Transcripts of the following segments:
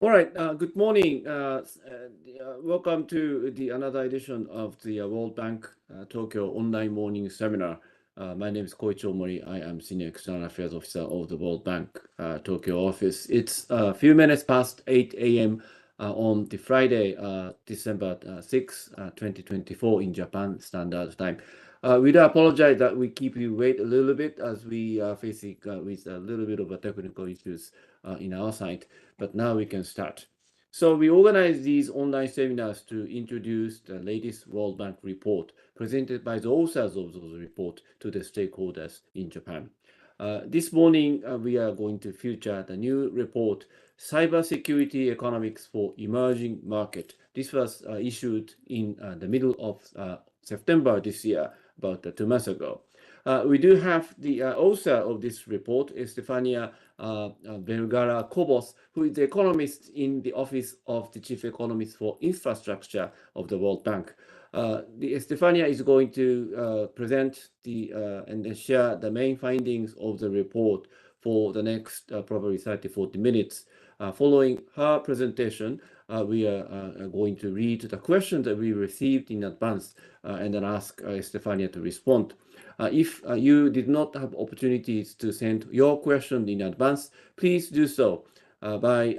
All right, good morning. Welcome to the another edition of the World Bank Tokyo online morning seminar. My name is Koichi Omori. I am Senior External Affairs Officer of the World Bank Tokyo office. It's a few minutes past 8 a.m. On the Friday, December 6, 2024 in Japan Standard Time. We do apologize that we keep you wait a little bit as we are facing with a little bit of a technical issues in our side, but now we can start. So we organize these online seminars to introduce the latest World Bank report presented by the authors of those reports to the stakeholders in Japan. This morning, we are going to feature the new report, Cybersecurity Economics for Emerging Market. This was issued in the middle of September this year, about 2 months ago. We do have the author of this report, Estefania Vergara Cobos, who is the economist in the Office of the Chief Economist for Infrastructure of the World Bank. Estefania is going to present and share the main findings of the report for the next probably 30-40 minutes. Following her presentation, we are going to read the questions that we received in advance and then ask Estefania to respond. If you did not have opportunities to send your question in advance, please do so by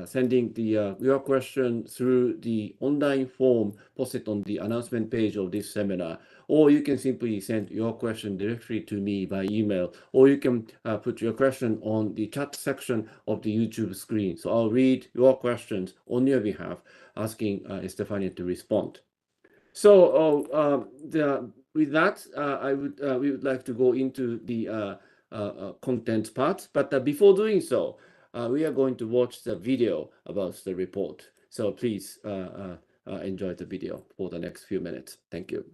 sending your question through the online form posted on the announcement page of this seminar, or you can simply send your question directly to me by email, or you can put your question on the chat section of the YouTube screen. So I'll read your questions on your behalf, asking Estefania to respond. So with that, we would like to go into the content part, but before doing so, we are going to watch the video about the report. So please enjoy the video for the next few minutes. Thank you.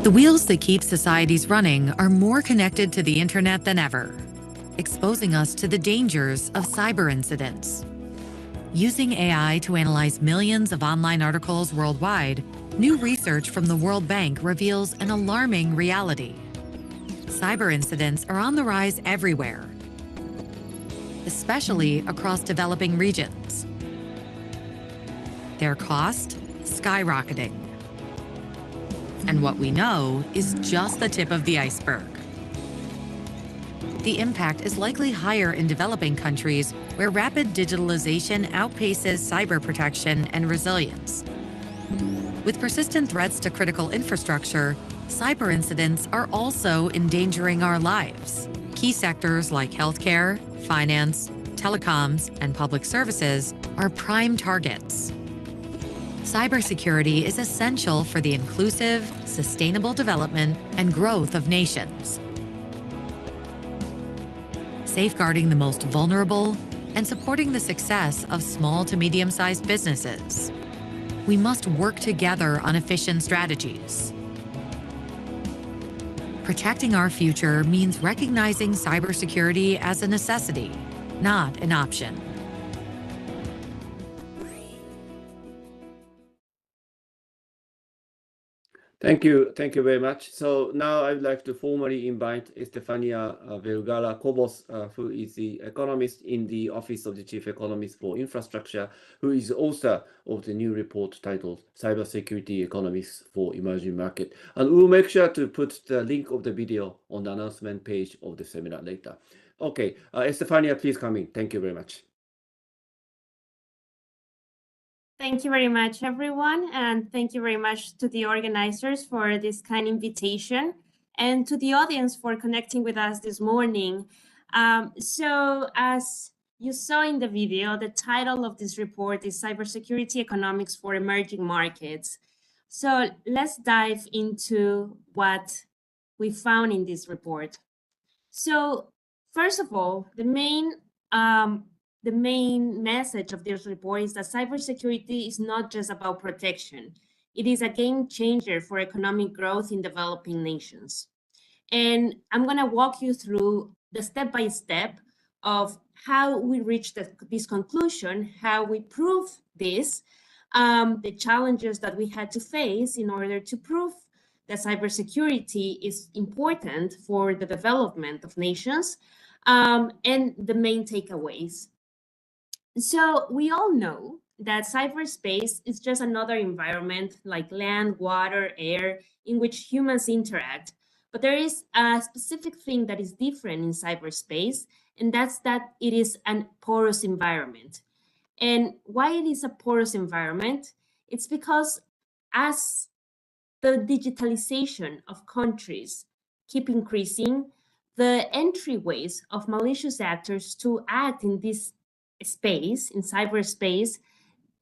The wheels that keep societies running are more connected to the internet than ever, exposing us to the dangers of cyber incidents. Using AI to analyze millions of online articles worldwide, new research from the World Bank reveals an alarming reality. Cyber incidents are on the rise everywhere, especially across developing regions. Their cost skyrocketing. And what we know is just the tip of the iceberg. The impact is likely higher in developing countries where rapid digitalization outpaces cyber protection and resilience. With persistent threats to critical infrastructure, cyber incidents are also endangering our lives. Key sectors like healthcare, finance, telecoms, and public services are prime targets. Cybersecurity is essential for the inclusive, sustainable development and growth of nations. Safeguarding the most vulnerable and supporting the success of small to medium-sized businesses. We must work together on efficient strategies. Protecting our future means recognizing cybersecurity as a necessity, not an option. Thank you very much. So now I'd like to formally invite Estefania Vergara Cobos, who is the economist in the Office of the Chief Economist for Infrastructure, who is the author of the new report titled Cybersecurity Economics for Emerging Market. And we'll make sure to put the link of the video on the announcement page of the seminar later. Okay, Estefania, please come in. Thank you very much. Thank you very much, everyone, and thank you very much to the organizers for this kind invitation and to the audience for connecting with us this morning. So as you saw in the video, the title of this report is Cybersecurity Economics for Emerging Markets. So let's dive into what we found in this report. So first of all, the main message of this report is that cybersecurity is not just about protection. It is a game changer for economic growth in developing nations. And I'm going to walk you through the step-by-step of how we reached this conclusion, how we prove this, the challenges that we had to face in order to prove that cybersecurity is important for the development of nations, and the main takeaways. So we all know that cyberspace is just another environment like land, water, air, in which humans interact. But there is a specific thing that is different in cyberspace, and that's that it is a porous environment. And why it is a porous environment? It's because as the digitalization of countries keep increasing, the entryways of malicious actors to act in this space, in cyberspace,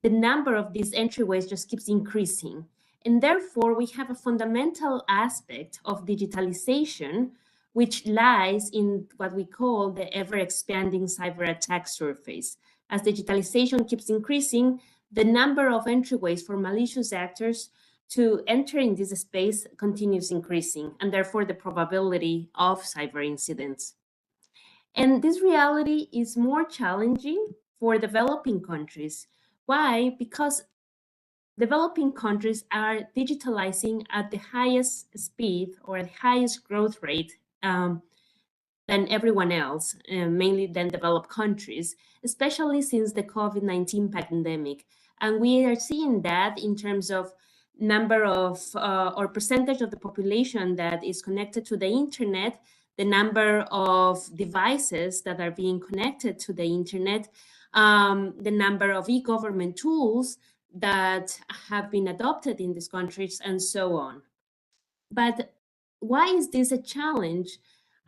the number of these entryways just keeps increasing. And therefore, we have a fundamental aspect of digitalization, which lies in what we call the ever-expanding cyber attack surface. As digitalization keeps increasing, the number of entryways for malicious actors to enter in this space continues increasing, and therefore the probability of cyber incidents. And this reality is more challenging for developing countries. Why? Because developing countries are digitalizing at the highest speed or at the highest growth rate than everyone else, mainly than developed countries, especially since the COVID-19 pandemic. And we are seeing that in terms of number of or percentage of the population that is connected to the internet, the number of devices that are being connected to the internet, the number of e-government tools that have been adopted in these countries, and so on. But why is this a challenge?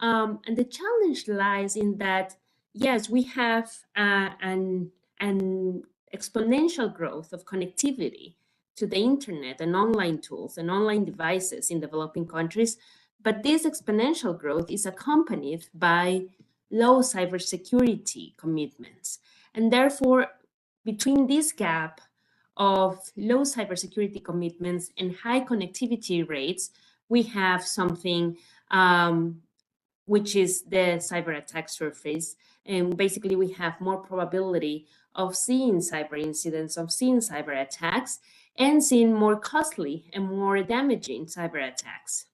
And the challenge lies in that, yes, we have an exponential growth of connectivity to the internet and online tools and online devices in developing countries, but this exponential growth is accompanied by low cybersecurity commitments. And therefore, between this gap of low cybersecurity commitments and high connectivity rates, we have something which is the cyber attack surface. And basically, we have more probability of seeing cyber incidents, of seeing cyber attacks, and seeing more costly and more damaging cyber attacks.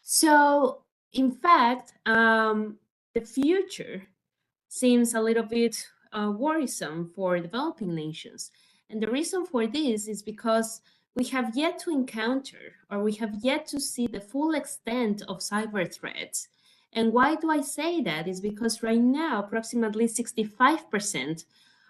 So, in fact, the future seems a little bit worrisome for developing nations. And the reason for this is because we have yet to encounter, or we have yet to see the full extent of cyber threats. And why do I say that? Is because right now, approximately 65%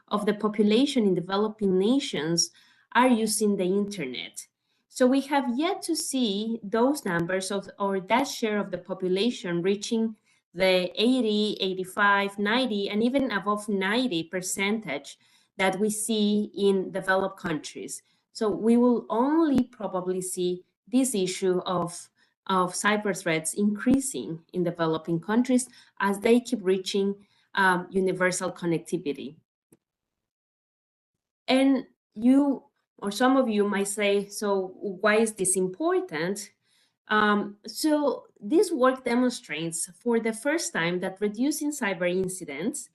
of the population in developing nations are using the internet. So we have yet to see those numbers of, or that share of the population reaching the 80, 85, 90, and even above 90 percentage that we see in developed countries. So we will only probably see this issue of cyber threats increasing in developing countries as they keep reaching universal connectivity. And you, or some of you might say, so why is this important? So this work demonstrates for the first time that reducing cyber incidents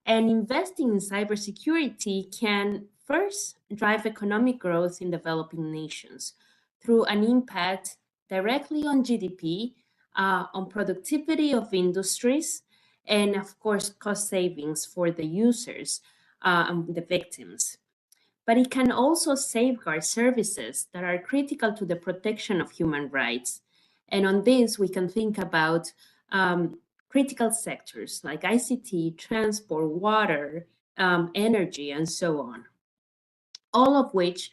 and investing in cybersecurity can first drive economic growth in developing nations through an impact directly on GDP, on productivity of industries, and of course, cost savings for the users and the victims. But it can also safeguard services that are critical to the protection of human rights. And on this, we can think about critical sectors like ICT, transport, water, energy, and so on, all of which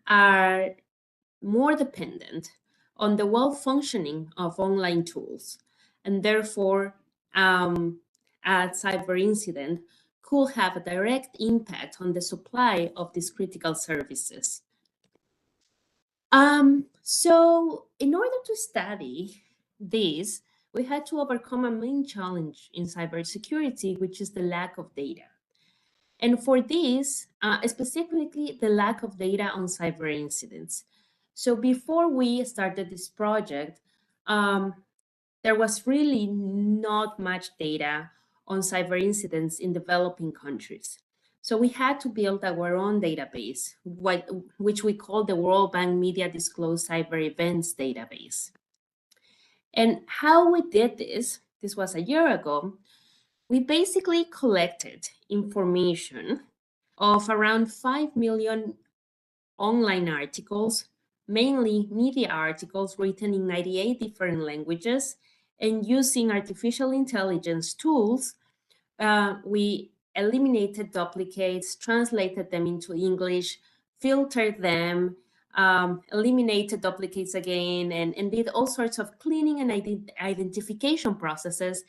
are more dependent on the well-functioning of online tools. And therefore, a cyber incident could have a direct impact on the supply of these critical services. So in order to study this, we had to overcome a main challenge in cybersecurity, which is the lack of data. And for this, specifically the lack of data on cyber incidents. So before we started this project, there was really not much data on cyber incidents in developing countries. So we had to build our own database, which we call the World Bank Media Disclosed Cyber Events Database. And how we did this was a year ago, we basically collected information of around 5 million online articles, mainly media articles written in 98 different languages, and using artificial intelligence tools, we eliminated duplicates, translated them into English, filtered them, eliminated duplicates again, and did all sorts of cleaning and identification processes.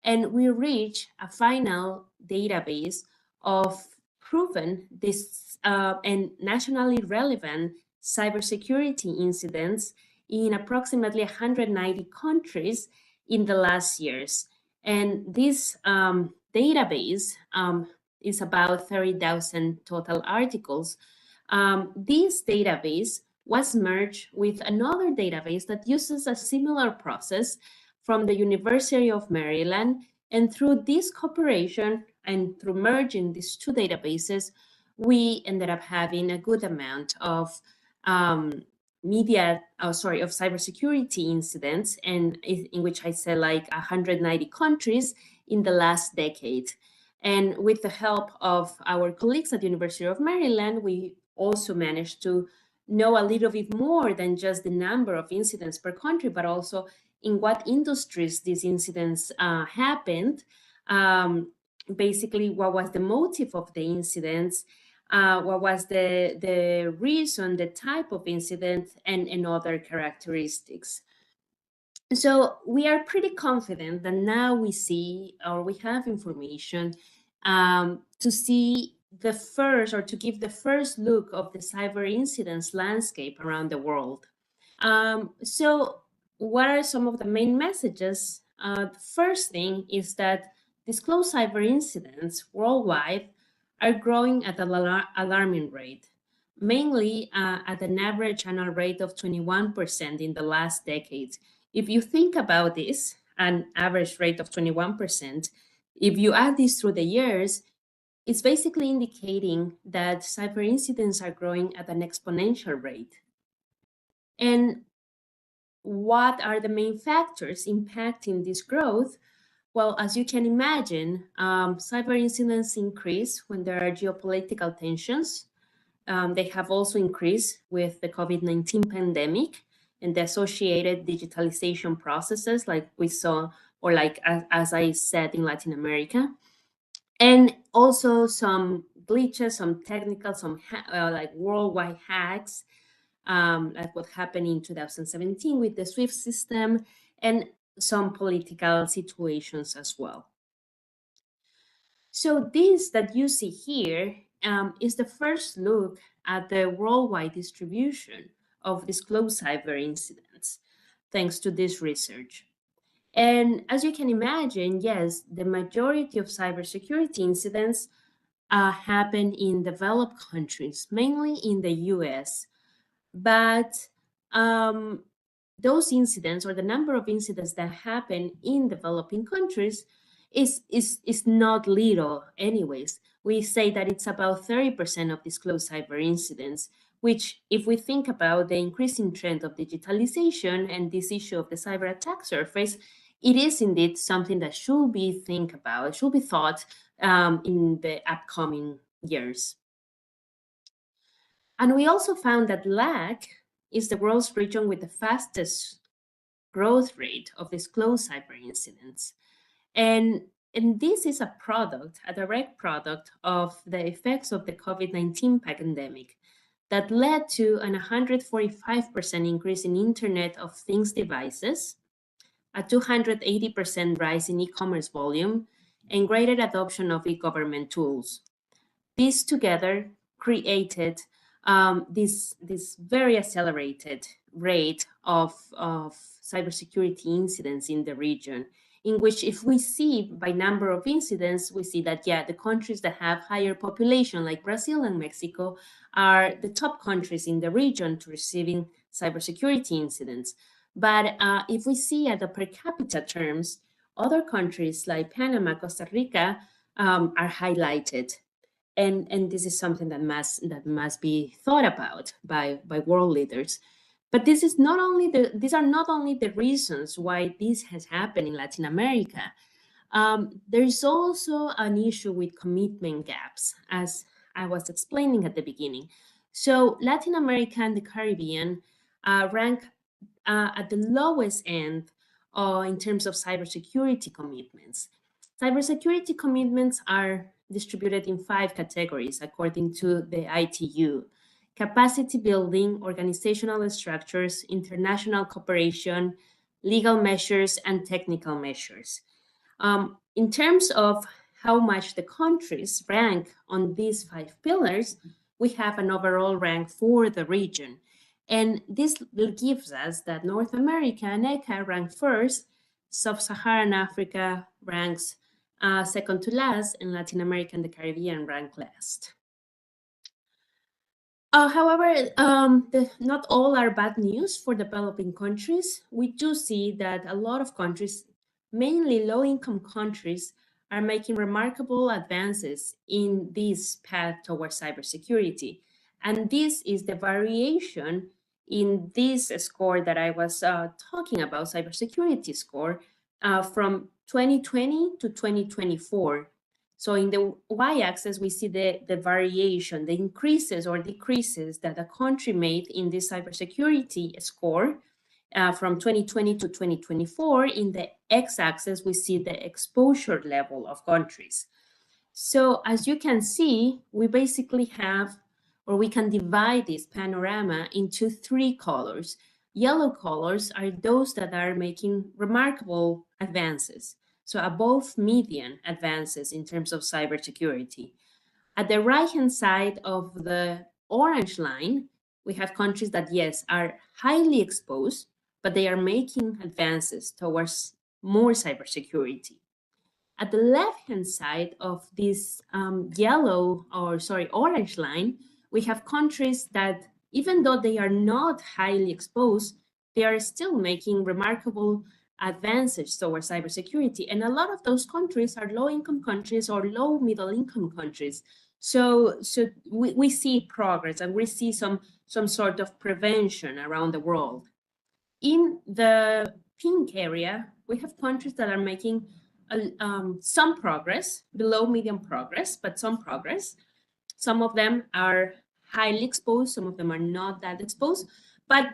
And we reached a final database of proven this and nationally relevant cybersecurity incidents in approximately 190 countries in the last years. And this database is about 30,000 total articles. This database was merged with another database that uses a similar process from the University of Maryland. And through this cooperation and through merging these two databases, we ended up having a good amount of of cybersecurity incidents, and in which I said like 190 countries in the last decade. And with the help of our colleagues at the University of Maryland, we also managed to know a little bit more than just the number of incidents per country, but also in what industries these incidents happened, basically what was the motive of the incidents, what was the reason, the type of incident, and other characteristics. So we are pretty confident that now we see, or we have information to see the first, or to give the first look of the cyber incidents landscape around the world. So what are some of the main messages? The first thing is that disclosed cyber incidents worldwide are growing at an alarming rate, mainly at an average annual rate of 21% in the last decade. If you think about this, an average rate of 21%, if you add this through the years, it's basically indicating that cyber incidents are growing at an exponential rate. And what are the main factors impacting this growth? Well, as you can imagine, cyber incidents increase when there are geopolitical tensions. They have also increased with the COVID-19 pandemic and the associated digitalization processes, like we saw, or like as I said, in Latin America. And also some glitches, some technical, some like worldwide hacks, like what happened in 2017 with the SWIFT system, and some political situations as well. So this that you see here is the first look at the worldwide distribution of disclosed cyber incidents, thanks to this research. And as you can imagine, yes, the majority of cybersecurity incidents happen in developed countries, mainly in the US. But those incidents, or the number of incidents that happen in developing countries, is not little anyways. We say that it's about 30% of disclosed cyber incidents, which, if we think about the increasing trend of digitalization and this issue of the cyber attack surface, it is indeed something that should be thought in the upcoming years. And we also found that LAC is the world's region with the fastest growth rate of disclosed cyber incidents. And this is a direct product of the effects of the COVID-19 pandemic that led to an 145% increase in Internet of Things devices, a 280% rise in e-commerce volume, and greater adoption of e-government tools. These together created this very accelerated rate of cybersecurity incidents in the region, in which, if we see by number of incidents, we see that, yeah, the countries that have higher population, like Brazil and Mexico, are the top countries in the region to receiving cybersecurity incidents. But if we see at the per capita terms, other countries like Panama, Costa Rica are highlighted. And this is something that must be thought about by world leaders. But these are not only the reasons why this has happened in Latin America. There is also an issue with commitment gaps, as I was explaining at the beginning. So Latin America and the Caribbean rank at the lowest end in terms of cybersecurity commitments. Cybersecurity commitments are distributed in 5 categories according to the ITU: capacity building, organizational structures, international cooperation, legal measures, and technical measures. In terms of how much the countries rank on these 5 pillars, we have an overall rank for the region. And this gives us that North America and ECA rank first, Sub-Saharan Africa ranks second to last, and Latin America and the Caribbean rank last. However, not all are bad news for developing countries. We do see that a lot of countries, mainly low-income countries, are making remarkable advances in this path towards cybersecurity. And this is the variation in this score that I was talking about, cybersecurity score, from 2020 to 2024. So in the y-axis, we see the variation, the increases or decreases that a country made in this cybersecurity score from 2020 to 2024. In the x-axis, we see the exposure level of countries. So as you can see, we basically have, or we can divide this panorama into 3 colors. Yellow colors are those that are making remarkable advances. So above median advances in terms of cybersecurity. At the right-hand side of the orange line, we have countries that, yes, are highly exposed, but they are making advances towards more cybersecurity. At the left-hand side of this orange line, we have countries that, even though they are not highly exposed, they are still making remarkable advances towards cybersecurity. And a lot of those countries are low-income countries or low-middle-income countries. So we see progress, and we see some sort of prevention around the world. In the pink area, we have countries that are making some progress, below medium progress, but some progress. Some of them are highly exposed, some of them are not that exposed, but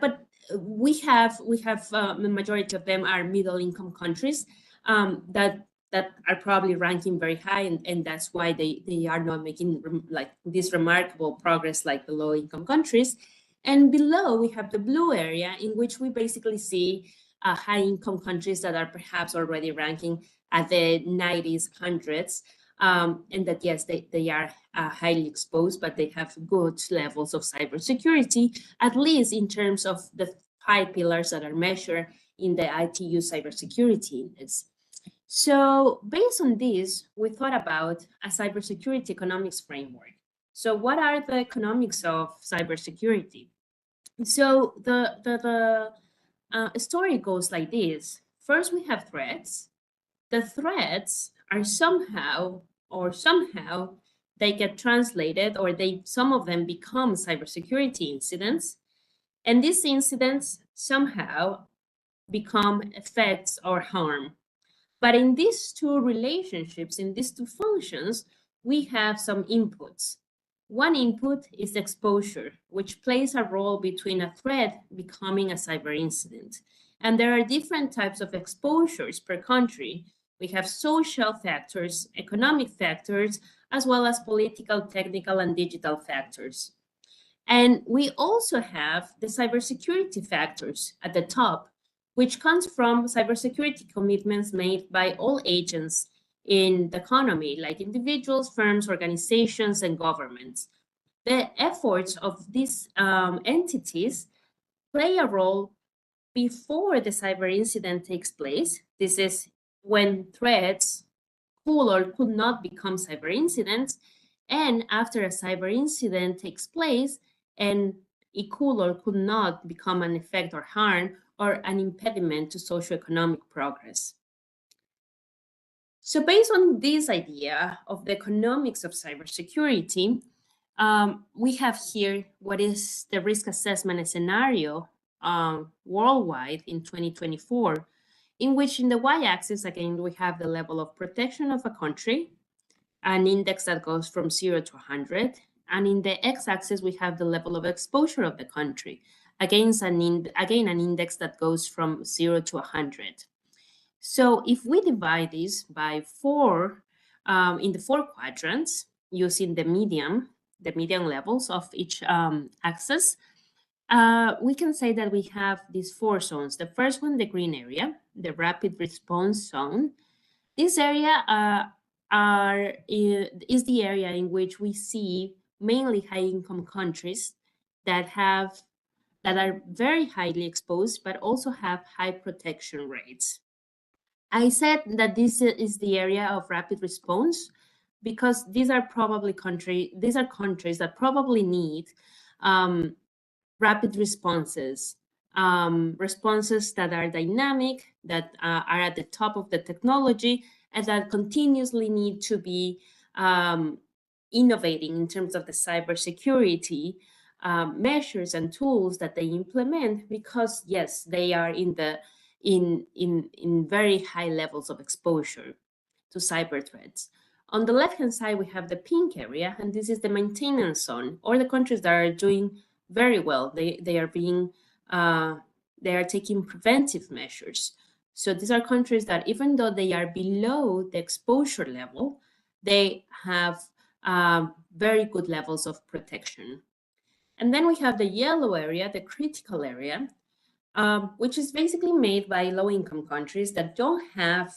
we have the majority of them are middle income countries that are probably ranking very high, and that's why they are not making like this remarkable progress like the low income countries. And below we have the blue area, in which we basically see high income countries that are perhaps already ranking at the 90s, 100s, and that, yes, they are highly exposed, but they have good levels of cybersecurity, at least in terms of the 5 pillars that are measured in the ITU Cybersecurity Index. So based on this, we thought about a cybersecurity economics framework. So what are the economics of cybersecurity? So the story goes like this. First, we have threats. The threats are somehow they get translated, or some of them become cybersecurity incidents. And these incidents somehow become effects or harm. But in these 2 relationships, in these 2 functions, we have some inputs. One input is exposure, which plays a role between a threat becoming a cyber incident. And there are different types of exposures per country. We have social factors, economic factors, as well as political, technical, and digital factors. And we also have the cybersecurity factors at the top, which comes from cybersecurity commitments made by all agents in the economy, like individuals, firms, organizations, and governments. The efforts of these entities play a role before the cyber incident takes place. This is when threats could or could not become cyber incidents, and after a cyber incident takes place, and it could or could not become an effect or harm or an impediment to socioeconomic progress. So based on this idea of the economics of cybersecurity, we have here what is the risk assessment scenario worldwide in 2024, in which in the y-axis, again, we have the level of protection of a country, an index that goes from 0 to 100. And in the x-axis, we have the level of exposure of the country, against an index that goes from 0 to 100. So if we divide this by 4 in the 4 quadrants, using the median levels of each axis, we can say that we have these 4 zones. The first one, the green area, the rapid response zone. This area is the area in which we see mainly high-income countries that are very highly exposed, but also have high protection rates. I said that this is the area of rapid response because these are countries that probably need rapid responses, responses that are dynamic, that are at the top of the technology, and that continuously need to be innovating in terms of the cybersecurity measures and tools that they implement, because yes, they are in very high levels of exposure to cyber threats. On the left-hand side, we have the pink area, and this is the maintenance zone, or the countries that are doing very well. They are taking preventive measures. So these are countries that, even though they are below the exposure level, they have very good levels of protection. And then we have the yellow area, the critical area, which is basically made by low-income countries that don't have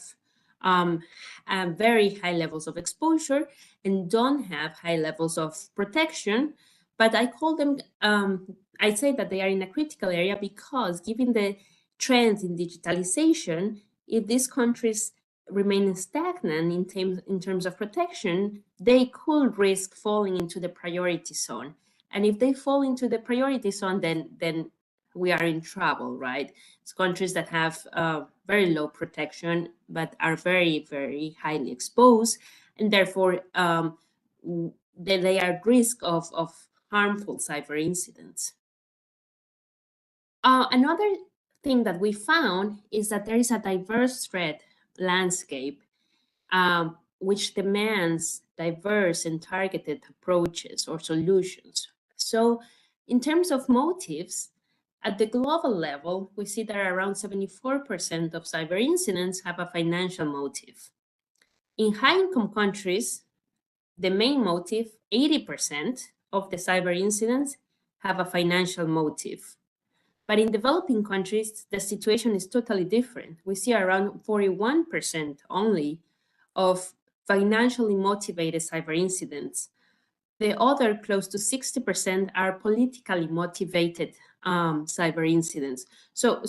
very high levels of exposure and don't have high levels of protection. But I call them, I say that they are in a critical area because, given the trends in digitalization, if these countries remain stagnant in terms of protection, they could risk falling into the priority zone. And if they fall into the priority zone, then we are in trouble, right? It's countries that have very low protection, but are very, very highly exposed, and therefore they are at risk of harmful cyber incidents. Another thing that we found is that there is a diverse threat landscape, which demands diverse and targeted approaches or solutions. So in terms of motives, at the global level, we see that around 74% of cyber incidents have a financial motive. In high-income countries, the main motive, 80% of the cyber incidents have a financial motive. But in developing countries, the situation is totally different. We see around 41% only of financially motivated cyber incidents. The other close to 60% are politically motivated cyber incidents. So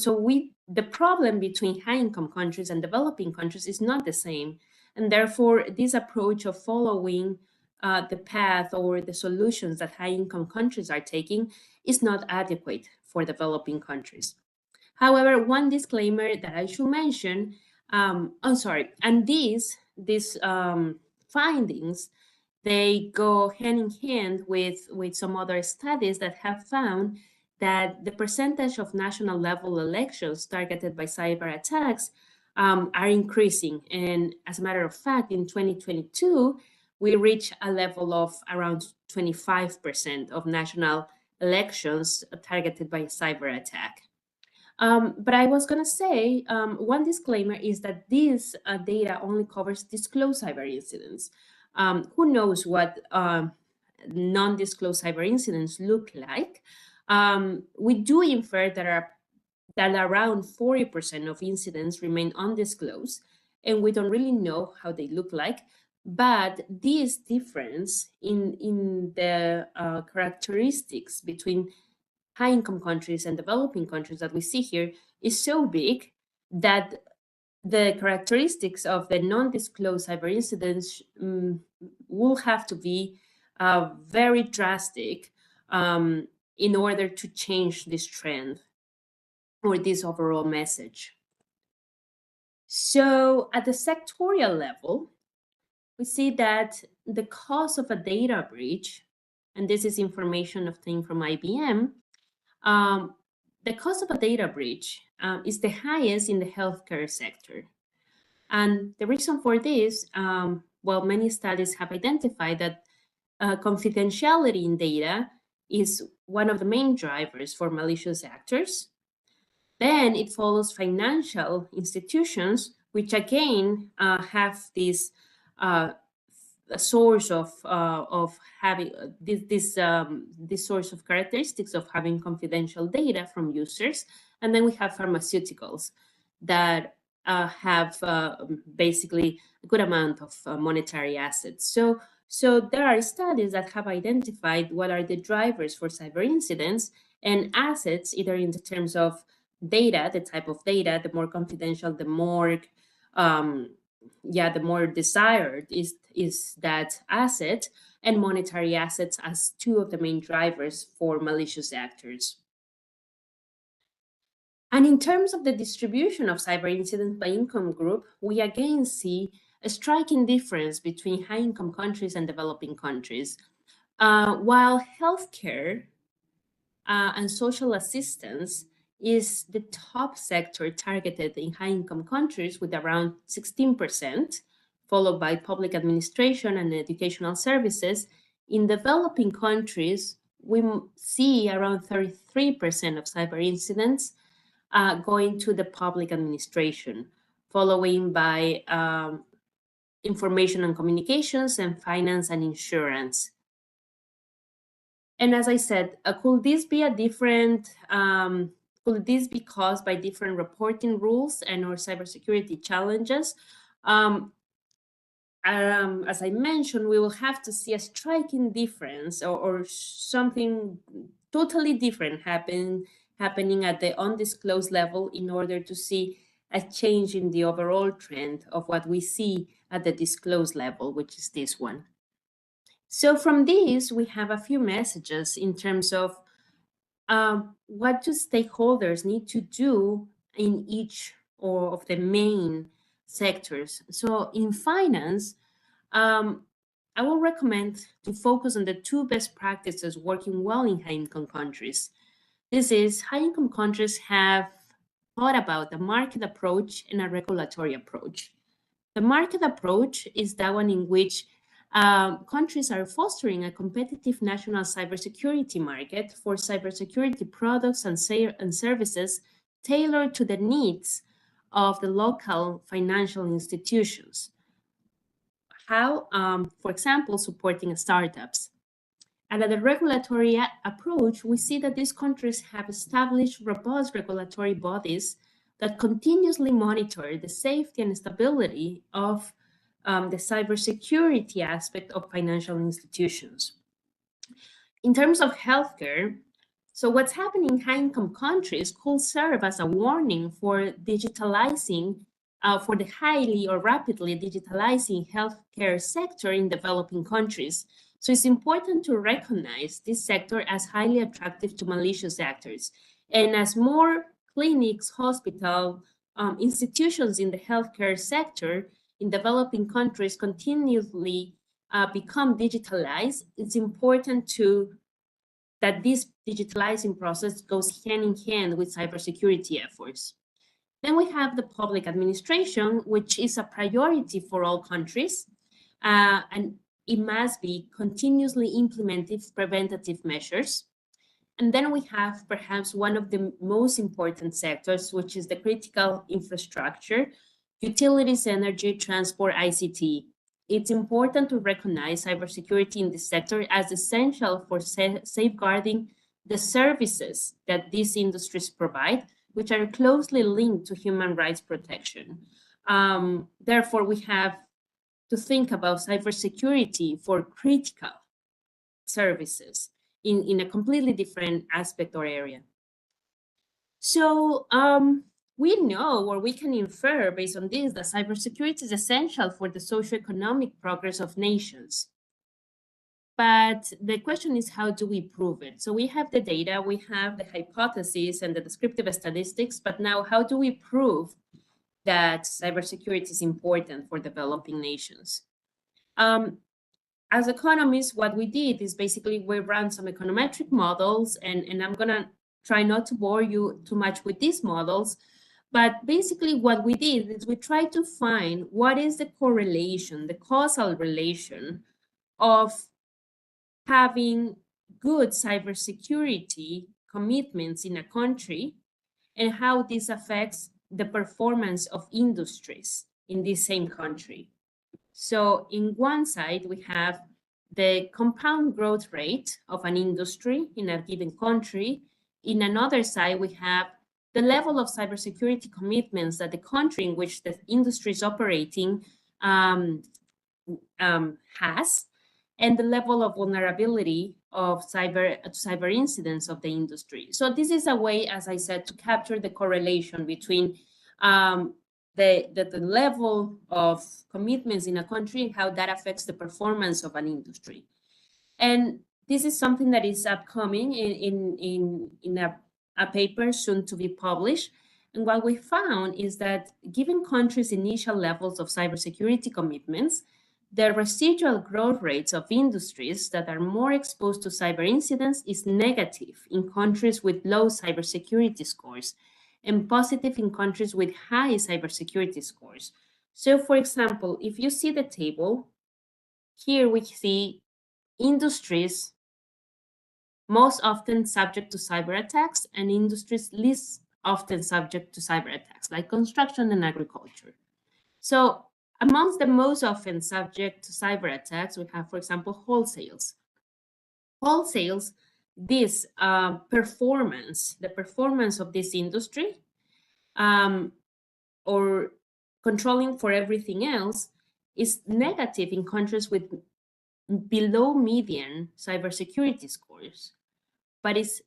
the problem between high-income countries and developing countries is not the same. And therefore, this approach of following the path or the solutions that high-income countries are taking is not adequate for developing countries. However, one disclaimer that I should mention, and these findings, they go hand in hand with some other studies that have found that the percentage of national level elections targeted by cyber attacks are increasing. And as a matter of fact, in 2022, we reached a level of around 25% of national elections targeted by a cyber attack. But I was going to say, one disclaimer is that this data only covers disclosed cyber incidents. Who knows what non-disclosed cyber incidents look like? We do infer that around 40% of incidents remain undisclosed, and we don't really know how they look like. But this difference in the characteristics between high-income countries and developing countries that we see here is so big that the characteristics of the non-disclosed cyber incidents will have to be very drastic in order to change this trend or this overall message. So at the sectorial level, we see that the cost of a data breach, and this is information obtained from IBM, the cost of a data breach is the highest in the healthcare sector. And the reason for this, well, many studies have identified that confidentiality in data is one of the main drivers for malicious actors. Then it follows financial institutions, which again have this source of having this source of characteristics of having confidential data from users. And then we have pharmaceuticals that have basically a good amount of monetary assets. So there are studies that have identified what are the drivers for cyber incidents, and assets, either in the terms of data, the type of data, the more confidential, the more the more desired is that asset, and monetary assets as two of the main drivers for malicious actors. And in terms of the distribution of cyber incidents by income group, we again see a striking difference between high-income countries and developing countries. While healthcare and social assistance is the top sector targeted in high-income countries with around 16%, followed by public administration and educational services. In developing countries, we see around 33% of cyber incidents going to the public administration, following by information and communications and finance and insurance. And as I said, could this be a different, could this be caused by different reporting rules and or cybersecurity challenges? As I mentioned, we will have to see a striking difference or something totally different happening at the undisclosed level in order to see a change in the overall trend of what we see at the disclosed level, which is this one. So from this, we have a few messages in terms of what do stakeholders need to do in each of the main sectors. So in finance, I will recommend to focus on the two best practices working well in high-income countries. This is, high-income countries have thought about a market approach and a regulatory approach. The market approach is that one in which countries are fostering a competitive national cybersecurity market for cybersecurity products and services tailored to the needs of the local financial institutions. How, for example, supporting startups. And at the regulatory approach, we see that these countries have established robust regulatory bodies that continuously monitor the safety and stability of the cybersecurity aspect of financial institutions. In terms of healthcare, so what's happening in high-income countries could serve as a warning for digitalizing, for the highly or rapidly digitalizing healthcare sector in developing countries. So it's important to recognize this sector as highly attractive to malicious actors. And as more clinics, hospitals, institutions in the healthcare sector in developing countries continually become digitalized, it's important that this digitalizing process goes hand in hand with cybersecurity efforts. Then we have the public administration, which is a priority for all countries, and it must be continuously implemented preventative measures. And then we have perhaps one of the most important sectors, which is the critical infrastructure, utilities, energy, transport, ICT. It's important to recognize cybersecurity in this sector as essential for safeguarding the services that these industries provide, which are closely linked to human rights protection. Therefore, we have to think about cybersecurity for critical services in a completely different aspect or area. So we know, or we can infer based on this, that cybersecurity is essential for the socioeconomic progress of nations. But the question is, how do we prove it? So we have the data, we have the hypotheses and the descriptive statistics, but now how do we prove that cybersecurity is important for developing nations. As economists, what we did is basically we ran some econometric models, and I'm gonna try not to bore you too much with these models, but basically what we did is we tried to find what is the correlation, the causal relation of having good cybersecurity commitments in a country and how this affects the performance of industries in this same country. So in one side, we have the compound growth rate of an industry in a given country. In another side, we have the level of cybersecurity commitments that the country in which the industry is operating has, and the level of vulnerability of cyber incidents of the industry. So this is a way, as I said, to capture the correlation between the level of commitments in a country and how that affects the performance of an industry. And this is something that is upcoming in a paper soon to be published. And what we found is that given countries' initial levels of cybersecurity commitments, the residual growth rates of industries that are more exposed to cyber incidents is negative in countries with low cybersecurity scores and positive in countries with high cybersecurity scores. So, for example, if you see the table, here we see industries most often subject to cyber attacks and industries least often subject to cyber attacks, like construction and agriculture. So amongst the most often subject to cyber attacks, we have, for example, wholesales. Wholesales, this performance, the performance of this industry, or controlling for everything else, is negative in countries with below median cybersecurity scores, but is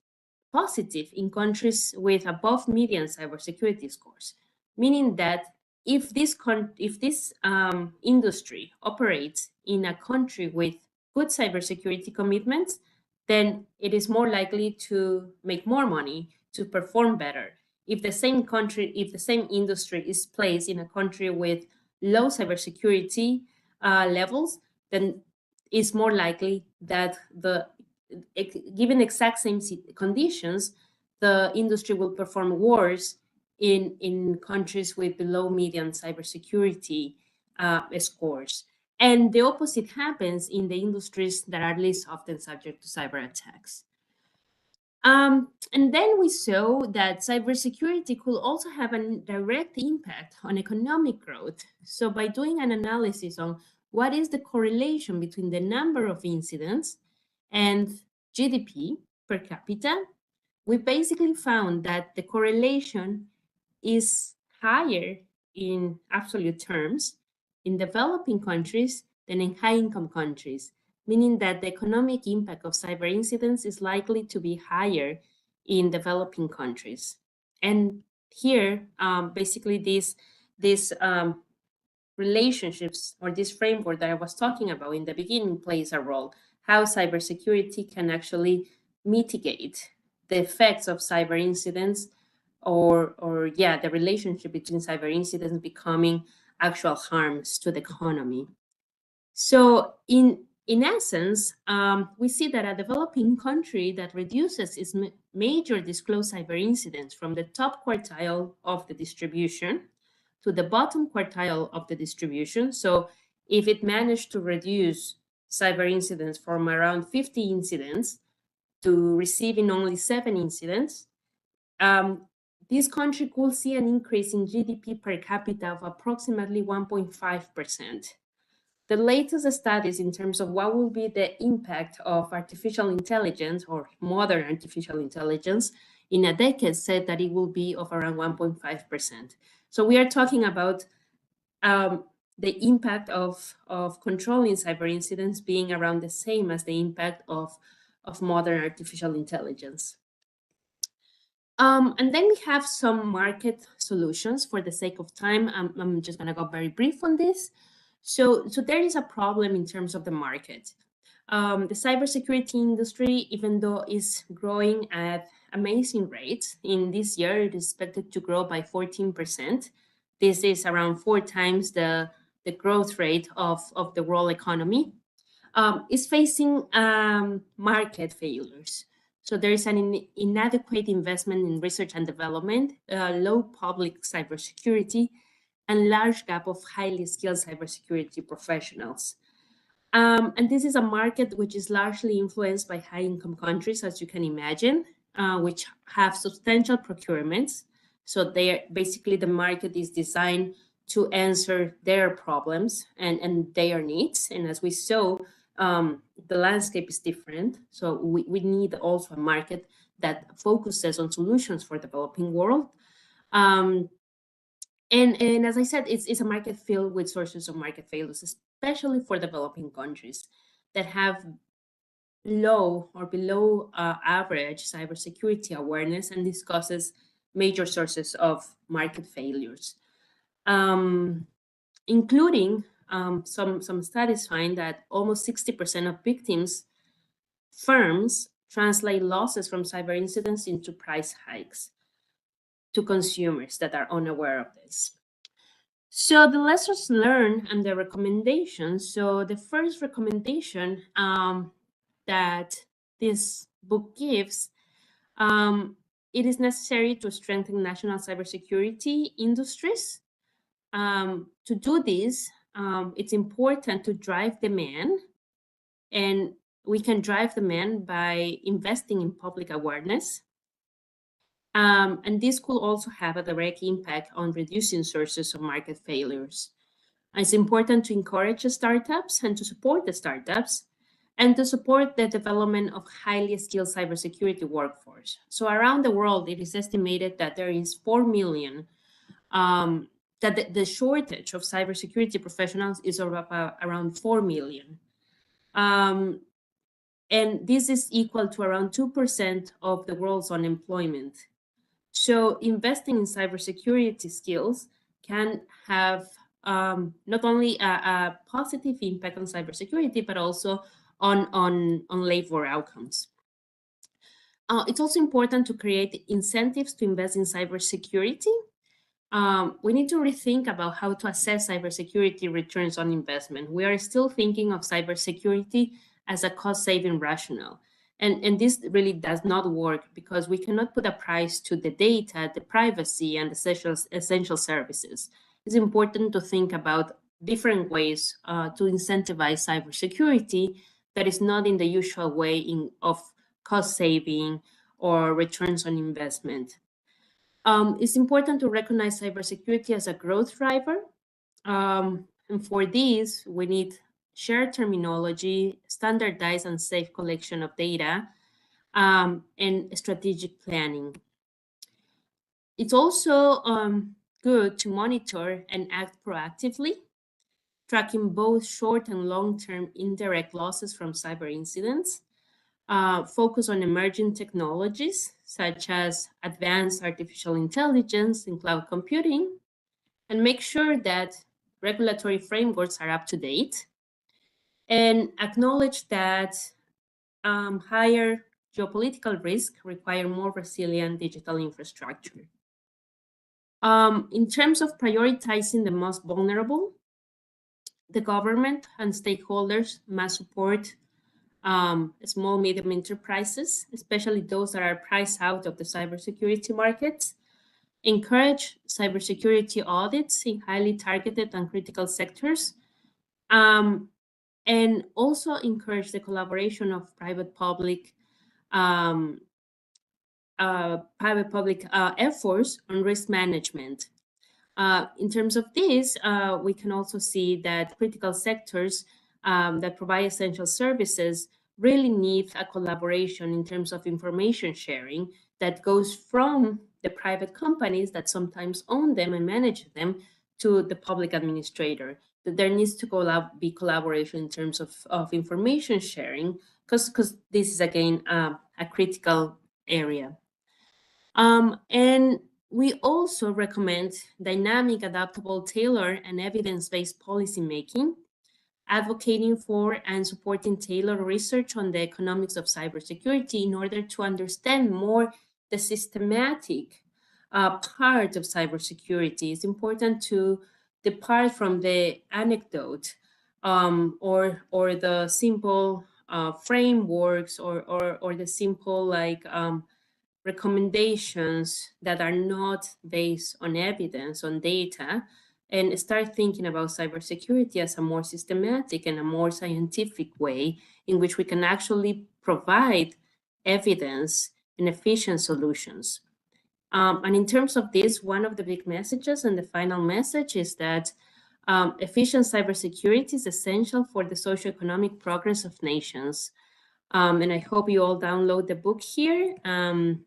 positive in countries with above median cybersecurity scores, meaning that if this industry operates in a country with good cybersecurity commitments, then it is more likely to make more money, to perform better. If the same industry is placed in a country with low cybersecurity levels, then it's more likely that given exact same conditions, the industry will perform worse in countries with below median cybersecurity scores. And the opposite happens in the industries that are least often subject to cyber attacks. And then we saw that cybersecurity could also have a direct impact on economic growth. So by doing an analysis on what is the correlation between the number of incidents and GDP per capita, we basically found that the correlation is higher in absolute terms in developing countries than in high-income countries, meaning that the economic impact of cyber incidents is likely to be higher in developing countries. And here, basically, these relationships or this framework that I was talking about in the beginning plays a role, how cybersecurity can actually mitigate the effects of cyber incidents or the relationship between cyber incidents becoming actual harms to the economy. So in essence, we see that a developing country that reduces its major disclosed cyber incidents from the top quartile of the distribution to the bottom quartile of the distribution. So if it managed to reduce cyber incidents from around 50 incidents to receiving only 7 incidents, this country could see an increase in GDP per capita of approximately 1.5%. The latest studies in terms of what will be the impact of artificial intelligence or modern artificial intelligence in a decade said that it will be of around 1.5%. So we are talking about the impact of controlling cyber incidents being around the same as the impact of modern artificial intelligence. And then we have some market solutions. For the sake of time, I'm just going to go very brief on this. So there is a problem in terms of the market. The cybersecurity industry, even though is growing at amazing rates, in this year it is expected to grow by 14%. This is around 4 times the growth rate of the world economy. Is facing market failures. So there is an inadequate investment in research and development, low public cybersecurity, and large gap of highly skilled cybersecurity professionals. And this is a market which is largely influenced by high-income countries, as you can imagine, which have substantial procurements. So basically the market is designed to answer their problems and their needs. And as we saw, the landscape is different. So we need also a market that focuses on solutions for the developing world. And as I said, it's a market filled with sources of market failures, especially for developing countries that have low or below average cybersecurity awareness, and this causes major sources of market failures, including some studies find that almost 60% of victims firms translate losses from cyber incidents into price hikes to consumers that are unaware of this. So the lessons learned and the recommendations. So the first recommendation that this book gives, it is necessary to strengthen national cybersecurity industries. To do this, it's important to drive demand, and we can drive demand by investing in public awareness. And this could also have a direct impact on reducing sources of market failures. It's important to encourage startups and to support the startups and to support the development of highly skilled cybersecurity workforce. So around the world, it is estimated that there is 4 million, that the shortage of cybersecurity professionals is around 4 million. And this is equal to around 2% of the world's unemployment. So investing in cybersecurity skills can have not only a positive impact on cybersecurity, but also on labor outcomes. It's also important to create incentives to invest in cybersecurity. We need to rethink about how to assess cybersecurity returns on investment. We are still thinking of cybersecurity as a cost-saving rationale. And this really does not work because we cannot put a price to the data, the privacy, and essential services. It's important to think about different ways to incentivize cybersecurity that is not in the usual way of cost saving or returns on investment. It's important to recognize cybersecurity as a growth driver. And for this, we need shared terminology, standardized and safe collection of data, and strategic planning. It's also good to monitor and act proactively, tracking both short and long-term indirect losses from cyber incidents, focus on emerging technologies such as advanced artificial intelligence and cloud computing, and make sure that regulatory frameworks are up to date, and acknowledge that higher geopolitical risk require more resilient digital infrastructure. In terms of prioritizing the most vulnerable, the government and stakeholders must support small, medium enterprises, especially those that are priced out of the cybersecurity markets, encourage cybersecurity audits in highly targeted and critical sectors, and also encourage the collaboration of private-public efforts on risk management. In terms of this, we can also see that critical sectors that provide essential services really need a collaboration in terms of information sharing that goes from the private companies that sometimes own them and manage them to the public administrator. That there needs to be collaboration in terms of information sharing, because this is, again, a critical area. And we also recommend dynamic, adaptable, tailored, and evidence-based policymaking, advocating for and supporting tailored research on the economics of cybersecurity in order to understand more the systematic part of cybersecurity. It's important to depart from the anecdote or the simple frameworks or the simple like recommendations that are not based on evidence, on data, and start thinking about cybersecurity as a more systematic and a more scientific way in which we can actually provide evidence and efficient solutions. And in terms of this, one of the big messages and the final message is that efficient cybersecurity is essential for the socioeconomic progress of nations. And I hope you all download the book here. And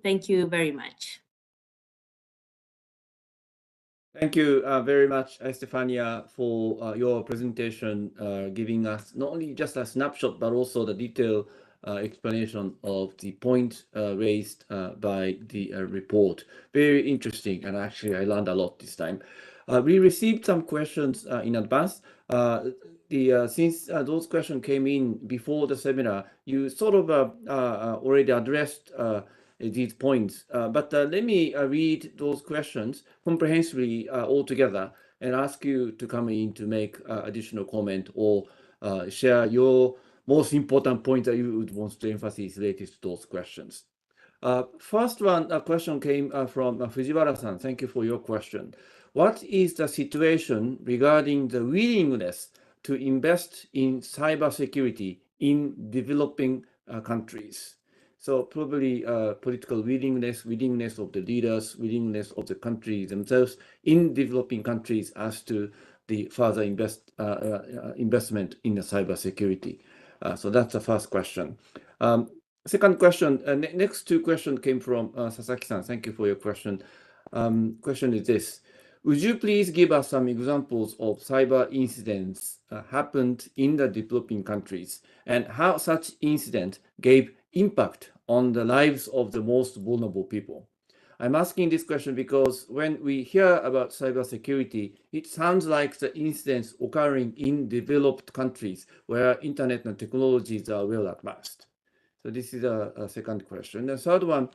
thank you very much. Thank you very much, Estefania, for your presentation, giving us not only just a snapshot, but also the detailed explanation of the point raised by the report. Very interesting, and actually I learned a lot this time. We received some questions in advance. Since those questions came in before the seminar, you sort of already addressed these points. But let me read those questions comprehensively all together and ask you to come in to make additional comment or share your most important point that you would want to emphasize related to those questions. First one, a question came from Fujiwara-san. Thank you for your question. What is the situation regarding the willingness to invest in cybersecurity in developing countries? So probably political willingness of the leaders, willingness of the countries themselves in developing countries as to the further investment in the cybersecurity. So that's the first question. Second question, next two questions came from Sasaki-san. Thank you for your question. Question is this. Would you please give us some examples of cyber incidents happened in the developing countries and how such incident gave impact on the lives of the most vulnerable people? I'm asking this question because when we hear about cybersecurity, it sounds like the incidents occurring in developed countries where internet and technologies are well advanced. So this is a second question. The third one,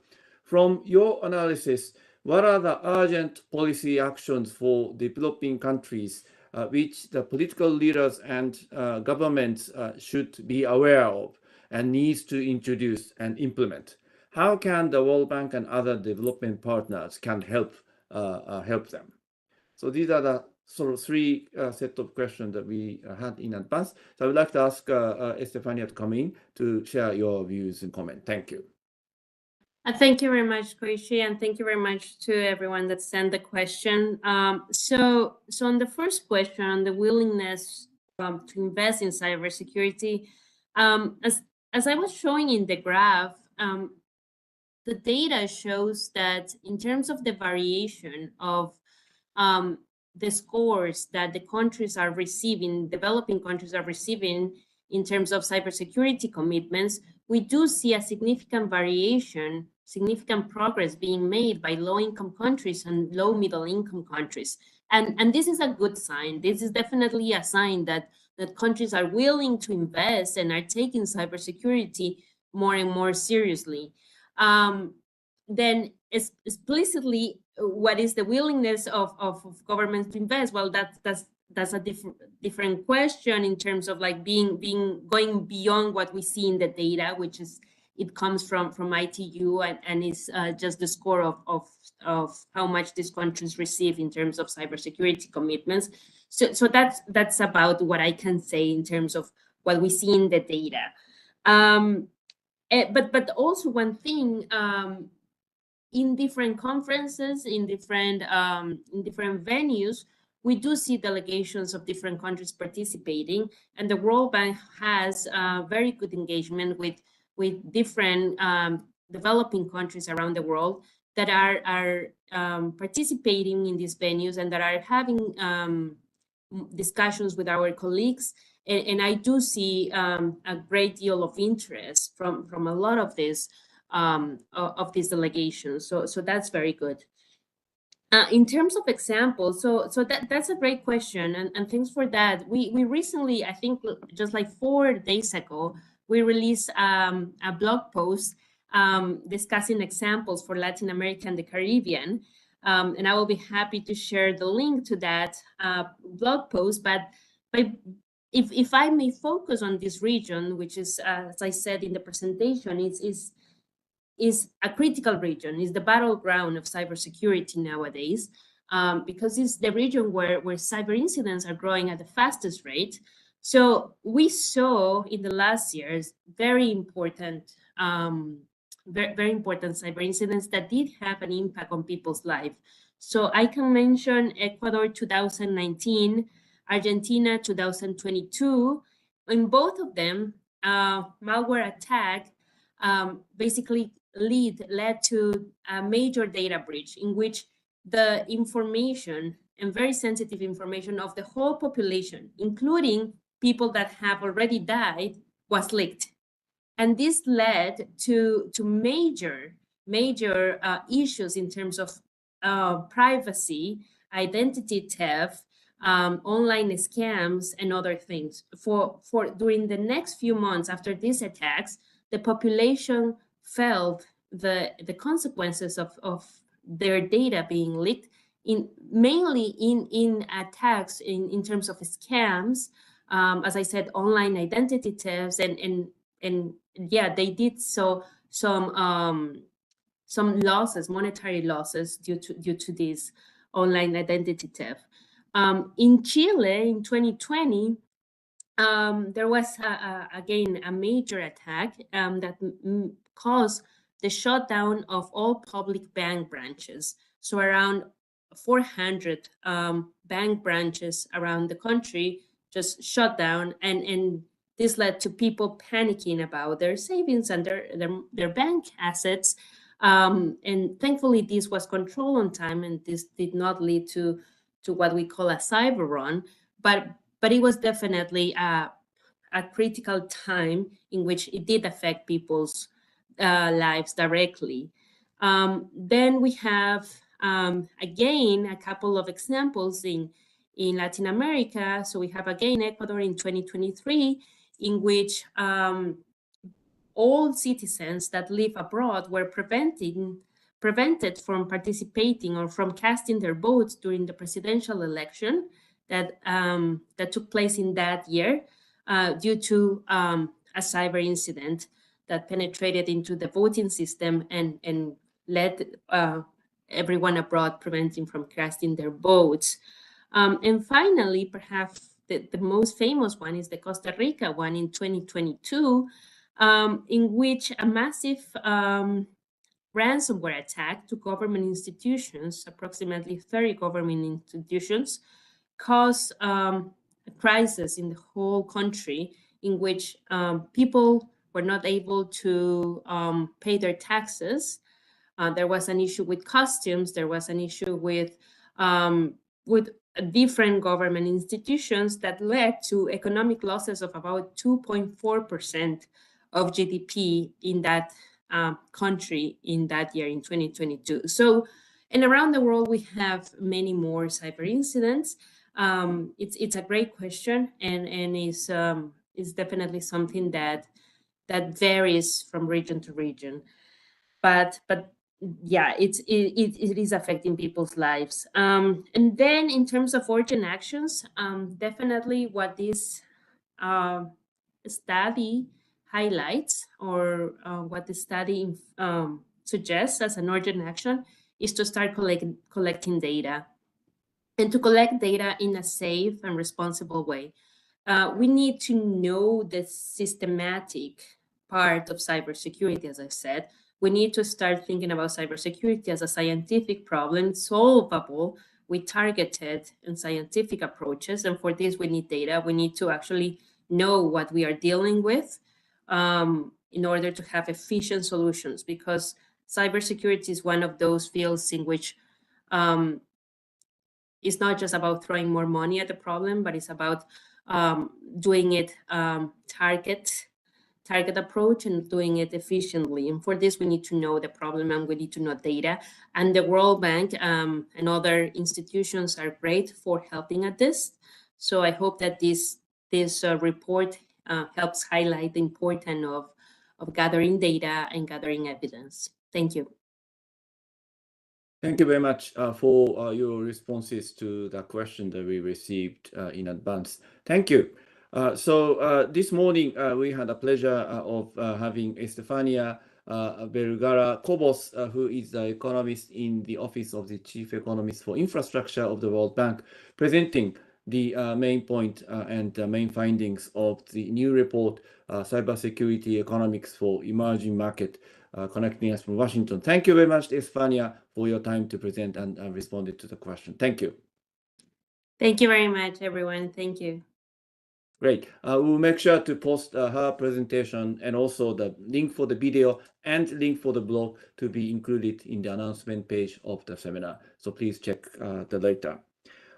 from your analysis, what are the urgent policy actions for developing countries which the political leaders and governments should be aware of and needs to introduce and implement? How can the World Bank and other development partners can help them? So these are the sort of three set of questions that we had in advance. So I would like to ask Estefania to come in to share your views and comment. Thank you. Thank you very much, Koichi, and thank you very much to everyone that sent the question. So on the first question, on the willingness to invest in cybersecurity, as I was showing in the graph, the data shows that in terms of the variation of the scores that the countries are receiving, developing countries are receiving in terms of cybersecurity commitments, we do see a significant variation, significant progress being made by low-income countries and low-middle-income countries. And this is a good sign. This is definitely a sign that countries are willing to invest and are taking cybersecurity more and more seriously. Then explicitly, what is the willingness of governments to invest? Well, that's a different question in terms of like going beyond what we see in the data, which is it comes from ITU and is just the score of how much these countries receive in terms of cybersecurity commitments. So that's about what I can say in terms of what we see in the data. But also one thing, in different conferences, in different venues, we do see delegations of different countries participating, and the World Bank has very good engagement with different developing countries around the world that are participating in these venues and that are having discussions with our colleagues. And I do see a great deal of interest from a lot of these delegations. So that's very good. In terms of examples, so that's a great question, and thanks for that. We recently, I think just like 4 days ago, we released a blog post discussing examples for Latin America and the Caribbean. And I will be happy to share the link to that blog post. But if I may focus on this region, which is, as I said in the presentation, is a critical region, is the battleground of cybersecurity nowadays, because it's the region where cyber incidents are growing at the fastest rate. So we saw in the last years very important cyber incidents that did have an impact on people's life. So I can mention Ecuador 2019, Argentina 2022. In both of them, malware attack basically led to a major data breach in which the information and very sensitive information of the whole population, including people that have already died, was leaked. And this led to major issues in terms of privacy, identity theft, online scams, and other things. For during the next few months after these attacks, the population felt the consequences of their data being leaked, mainly in attacks in terms of scams, as I said, online identity thefts, and yeah, they did so some losses, monetary losses due to this online identity theft. In Chile in 2020, there was again a major attack that caused the shutdown of all public bank branches. So around 400 bank branches around the country just shut down, and this led to people panicking about their savings and their bank assets. And thankfully, this was controlled on time, and this did not lead to what we call a cyber run. But it was definitely a critical time in which it did affect people's lives directly. Then we have, again, a couple of examples in Latin America. So we have, again, Ecuador in 2023, in which all citizens that live abroad were prevented from participating or from casting their votes during the presidential election that took place in that year due to a cyber incident that penetrated into the voting system and led everyone abroad preventing from casting their votes. And finally, perhaps the most famous one is the Costa Rica one in 2022, in which a massive ransomware attack to government institutions, approximately 30 government institutions, caused a crisis in the whole country, in which people were not able to pay their taxes. There was an issue with customs. There was an issue with different government institutions that led to economic losses of about 2.4% of GDP in that country in that year, in 2022. So, and around the world, we have many more cyber incidents. It's a great question, and is definitely something that varies from region to region. But yeah, it is affecting people's lives. And then in terms of urgent actions, definitely what this study highlights, or what the study suggests as an urgent action, is to start collecting data, and to collect data in a safe and responsible way. We need to know the systematic part of cybersecurity, as I said. We need to start thinking about cybersecurity as a scientific problem, solvable with targeted and scientific approaches. And for this, we need data. We need to actually know what we are dealing with in order to have efficient solutions, because cybersecurity is one of those fields in which it's not just about throwing more money at the problem, but it's about doing it target approach and doing it efficiently. And for this, we need to know the problem, and we need to know data. And the World Bank and other institutions are great for helping at this. So I hope that this report helps highlight the importance of gathering data and gathering evidence. Thank you. Thank you very much for your responses to the question that we received in advance. Thank you. So this morning, we had a pleasure of having Estefania Vergara Cobos, who is the economist in the Office of the Chief Economist for Infrastructure of the World Bank, presenting the main point and the main findings of the new report, Cybersecurity Economics for Emerging Market, connecting us from Washington. Thank you very much, Estefania, for your time to present and responded to the question. Thank you. Thank you very much, everyone. Thank you. Great. We'll make sure to post her presentation and also the link for the video and link for the blog to be included in the announcement page of the seminar. So please check the later.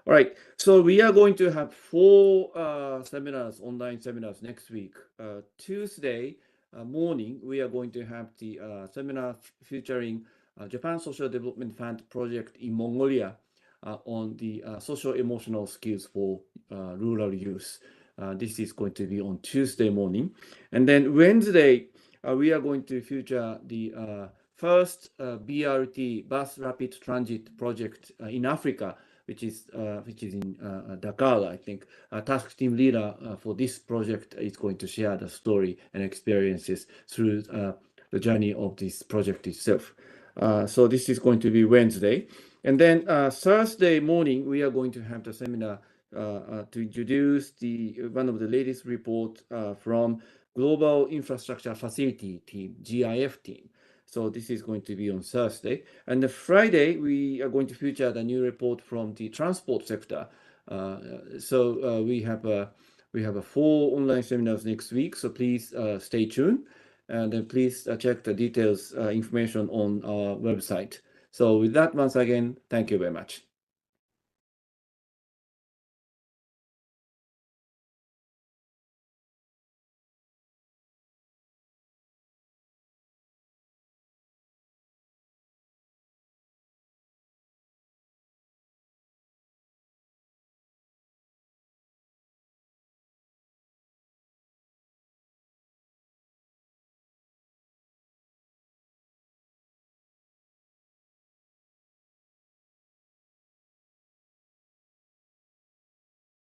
All right, so we are going to have 4 seminars, online seminars next week. Tuesday morning, we are going to have the seminar featuring Japan Social Development Fund project in Mongolia on the social-emotional skills for rural youth. This is going to be on Tuesday morning. And then Wednesday, we are going to feature the first BRT, Bus Rapid Transit project in Africa, which is in Dakar, I think. Task team leader for this project is going to share the story and experiences through the journey of this project itself. So this is going to be Wednesday. And then Thursday morning, we are going to have the seminar to introduce one of the latest reports from Global Infrastructure Facility team, GIF team. So this is going to be on Thursday. And the Friday, we are going to feature the new report from the transport sector. So we have 4 online seminars next week. So please stay tuned. And then please check the details, information on our website. So with that, once again, thank you very much.